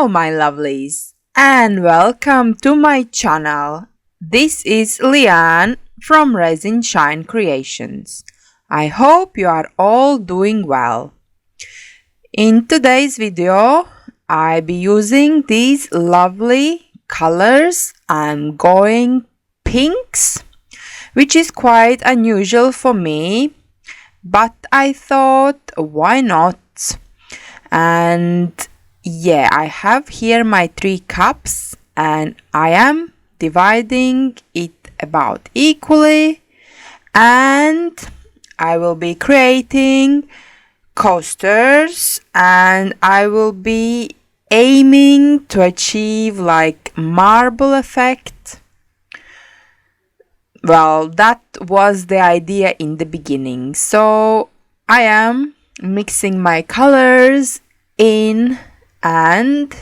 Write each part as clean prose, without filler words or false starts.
Hello my lovelies and welcome to my channel. This is Liane from Resin Shine Creations. I hope you are all doing well. In today's video, I'll be using these lovely colors. I'm going pinks, which is quite unusual for me, but I thought why not? And yeah, I have here my 3 cups and I am dividing it about equally, and I will be creating coasters and I will be aiming to achieve like marble effect. Well, that was the idea in the beginning. So I am mixing my colors in and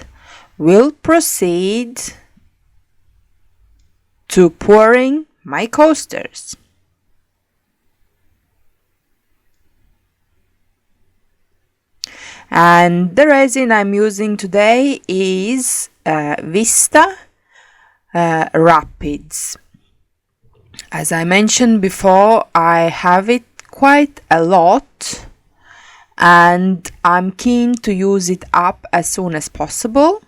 will proceed to pouring my coasters. And the resin I'm using today is Vista Rapids. As I mentioned before, I have it quite a lot and I'm keen to use it up as soon as possible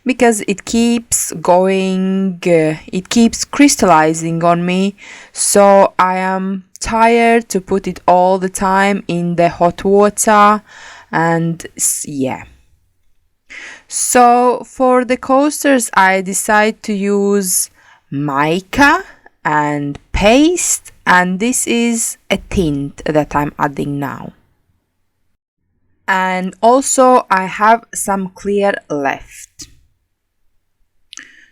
because it keeps going, it keeps crystallizing on me, so I am tired to put it all the time in the hot water. And yeah, so for the coasters I decide to use mica and paste, and this is a tint that I'm adding now. And also I have some clear left.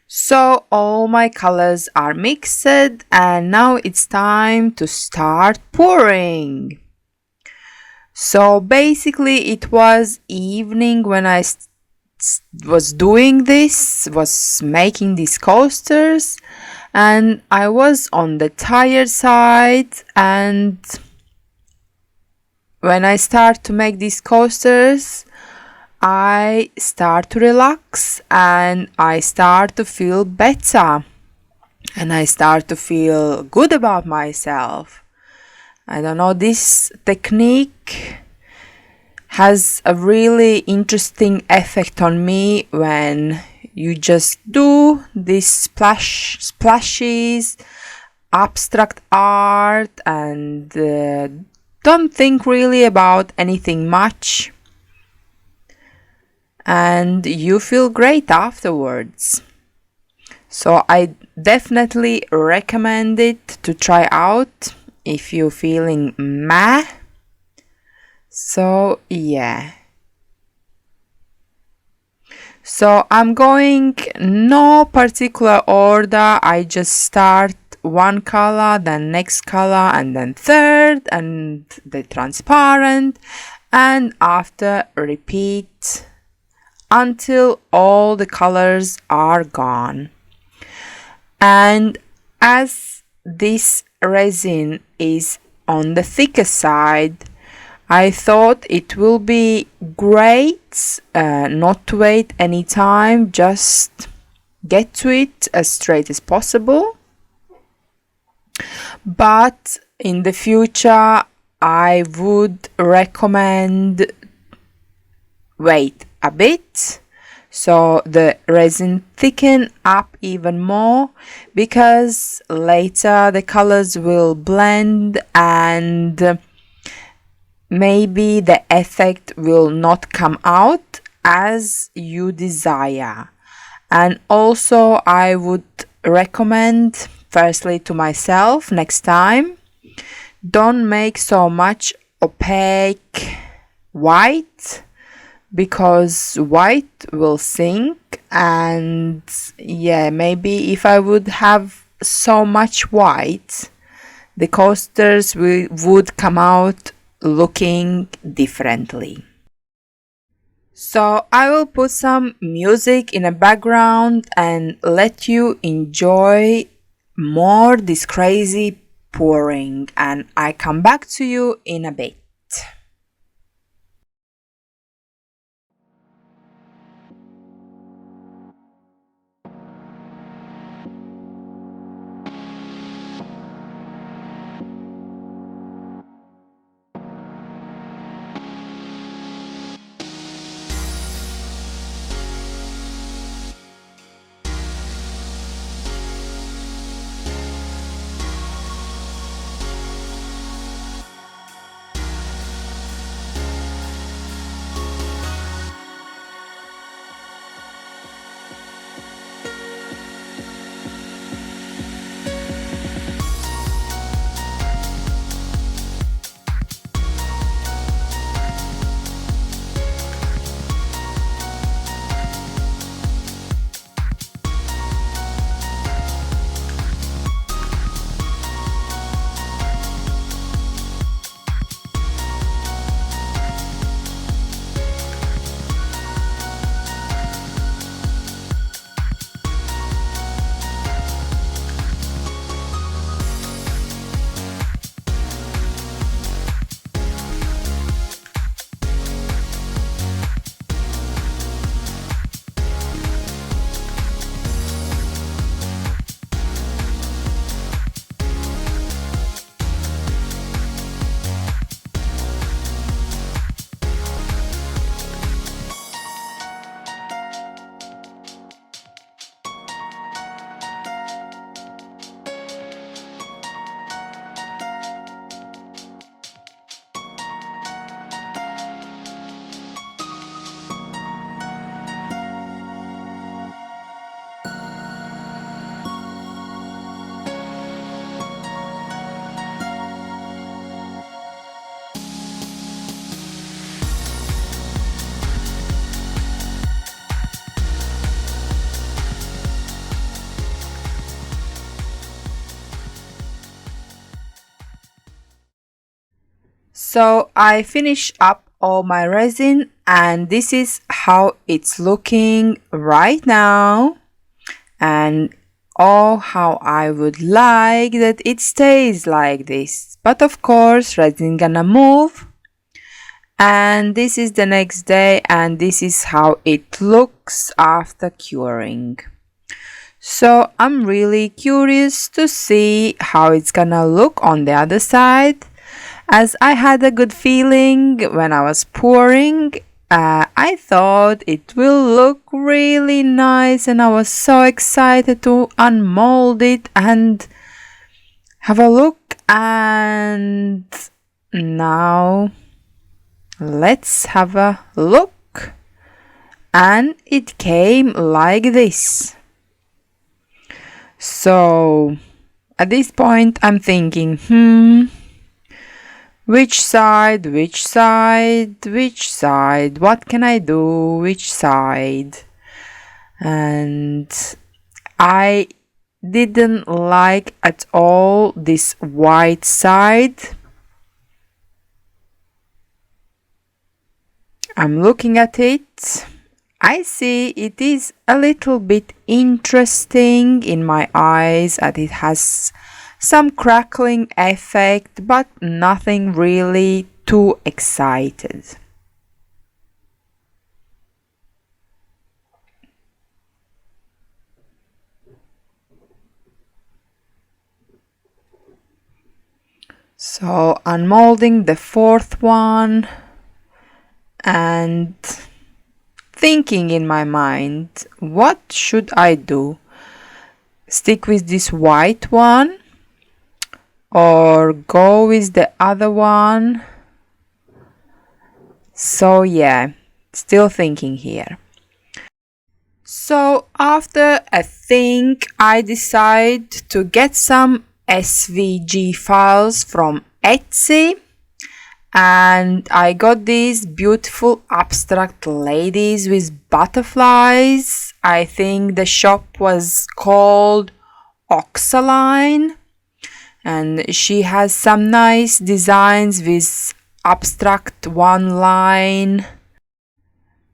So all my colors are mixed and now it's time to start pouring. So basically it was evening when I was doing this, was making these coasters, and I was on the tired side, and when I start to make these coasters, I start to relax and I start to feel better and I start to feel good about myself. I don't know, this technique has a really interesting effect on me when you just do these splashes, abstract art, and don't think really about anything much, and you feel great afterwards. So I definitely recommend it to try out if you're feeling meh. So yeah, so I'm going no particular order. I just start one color, then next color, and then third, and the transparent, and after repeat until all the colors are gone. And as this resin is on the thicker side, I thought it will be great not to wait any time, just get to it as straight as possible. But in the future I would recommend wait a bit so the resin thicken up even more, because later the colors will blend and maybe the effect will not come out as you desire. And also I would recommend, firstly to myself, next time don't make so much opaque white, because white will sink. And yeah, maybe if I would have so much white, the coasters would come out looking differently. So I will put some music in the background and let you enjoy more this crazy pouring, and I come back to you in a bit. So I finished up all my resin and this is how it's looking right now. And oh, how I would like that it stays like this. But of course, resin gonna move. And this is the next day and this is how it looks after curing. So I'm really curious to see how it's gonna look on the other side. As I had a good feeling when I was pouring, I thought it will look really nice and I was so excited to unmold it and have a look. And now let's have a look. And it came like this. So at this point I'm thinking, which side, what can I do, which side? And I didn't like at all this white side. I'm looking at it. I see it is a little bit interesting in my eyes and it has some crackling effect, but nothing really too excited. So unmolding the fourth one and thinking in my mind, what should I do? Stick with this white one or go with the other one? So yeah, still thinking here. So after a think, I decide to get some SVG files from Etsy. And I got these beautiful abstract ladies with butterflies. I think the shop was called Oksaline. And she has some nice designs with abstract one line.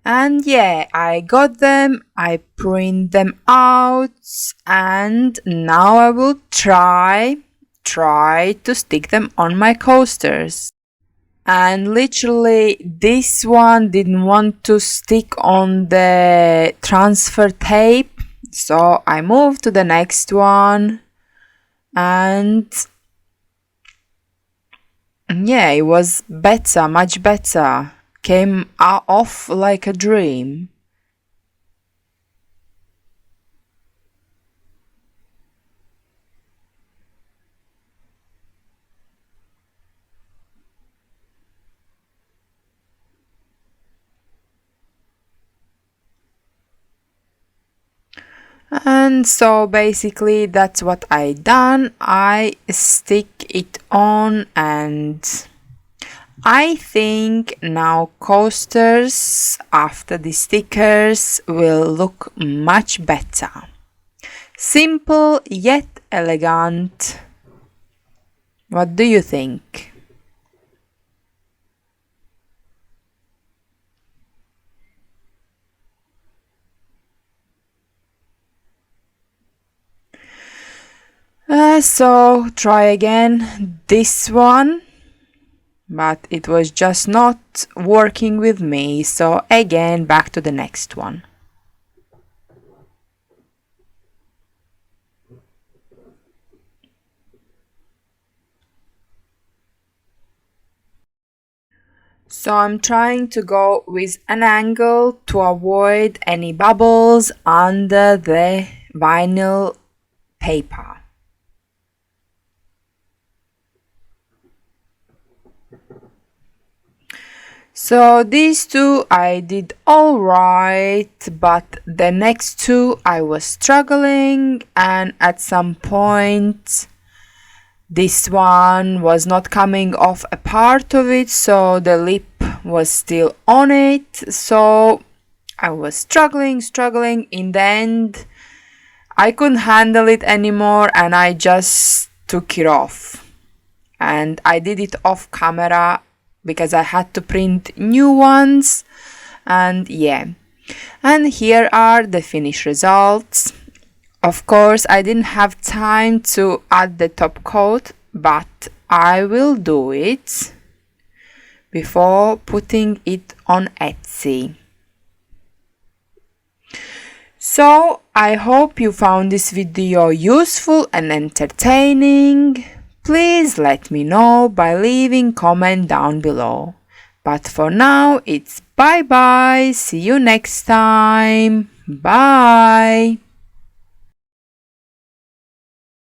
And yeah, I got them, I print them out, and now I will try to stick them on my coasters. And literally this one didn't want to stick on the transfer tape, so I moved to the next one. And yeah, it was better, much better. Came off like a dream. And so basically that's what I done. I stick it on and I think now coasters after the stickers will look much better. Simple yet elegant. What do you think? So try again this one, but it was just not working with me, so again back to the next one. So I'm trying to go with an angle to avoid any bubbles under the vinyl paper. So these two I did alright, but the next two I was struggling, and at some point this one was not coming off a part of it, so the lip was still on it. So I was struggling. In the end, I couldn't handle it anymore and I just took it off. And I did it off camera because I had to print new ones. And yeah, and here are the finished results. Of course, I didn't have time to add the top coat, but I will do it before putting it on Etsy. So, I hope you found this video useful and entertaining. Please let me know by leaving comment down below. But for now, it's bye bye. See you next time. Bye.